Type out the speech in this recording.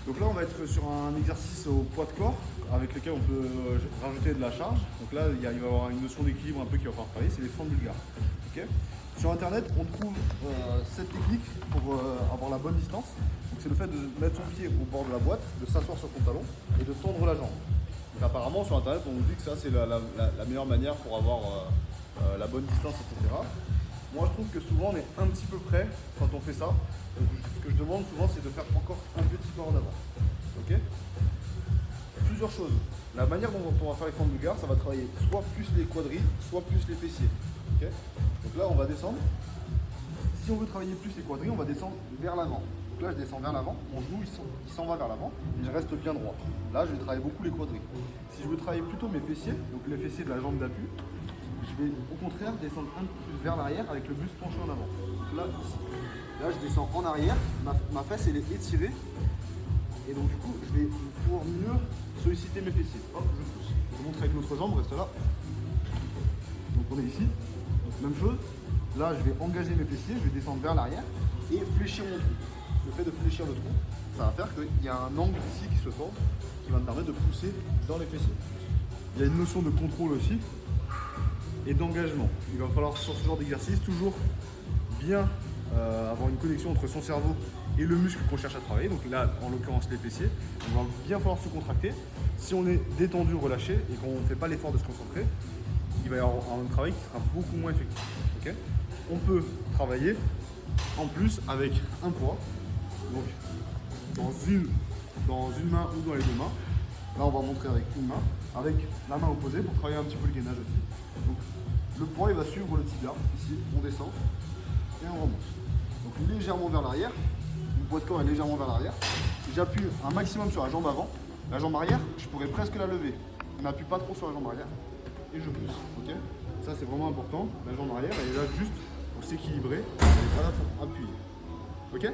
Donc là, on va être sur un exercice au poids de corps avec lequel on peut rajouter de la charge. Donc là, il va y avoir une notion d'équilibre un peu qui va falloir travailler, c'est les fentes bulgares. Okay. Sur internet, on trouve cette technique pour avoir la bonne distance. Donc c'est le fait de mettre son pied au bord de la boîte, de s'asseoir sur son talon et de tendre la jambe. Donc apparemment, sur internet, on nous dit que ça, c'est la meilleure manière pour avoir la bonne distance, etc. Moi, je trouve que souvent, on est un petit peu près quand on fait ça. Donc, ce que je demande souvent, c'est de faire encore un petit pas en avant. Ok. Plusieurs choses. La manière dont on va faire les fentes bulgares, ça va travailler soit plus les quadris, soit plus les fessiers. Okay. Donc là, on va descendre. Si on veut travailler plus les quadris, on va descendre vers l'avant. Donc là, je descends vers l'avant, mon genou il s'en va vers l'avant et je reste bien droit. Là, je vais travailler beaucoup les quadris. Si je veux travailler plutôt mes fessiers, donc les fessiers de la jambe d'appui, je vais au contraire descendre un peu plus vers l'arrière avec le buste penché en avant. Donc là, ici. Là, je descends en arrière, ma fesse elle est étirée et donc du coup, je vais pouvoir mieux solliciter mes fessiers. Hop, je pousse. Je montre avec l'autre jambe, reste là. Donc on est ici. Donc, même chose. Là, je vais engager mes fessiers, je vais descendre vers l'arrière et fléchir mon tronc. Le fait de fléchir le tronc, ça va faire qu'il y a un angle ici qui se forme qui va me permettre de pousser dans les fessiers. Il y a une notion de contrôle aussi et d'engagement. Il va falloir sur ce genre d'exercice toujours bien avoir une connexion entre son cerveau et le muscle qu'on cherche à travailler. Donc là, en l'occurrence, les fessiers. Il va bien falloir se contracter. Si on est détendu, relâché et qu'on ne fait pas l'effort de se concentrer, il va y avoir un travail qui sera beaucoup moins effectif. Okay. On peut travailler en plus avec un poids, donc dans une main ou dans les deux mains. Là, on va montrer avec une main, avec la main opposée pour travailler un petit peu le gainage aussi. Donc, le poids, il va suivre le tibia. Ici, on descend et on remonte. Donc, légèrement vers l'arrière. Le poids de corps est légèrement vers l'arrière. J'appuie un maximum sur la jambe avant. La jambe arrière, je pourrais presque la lever. On n'appuie pas trop sur la jambe arrière. Et je pousse. Okay. Ça, c'est vraiment important. La jambe arrière, elle est là juste pour s'équilibrer. Elle n'est pas là pour appuyer. Ok.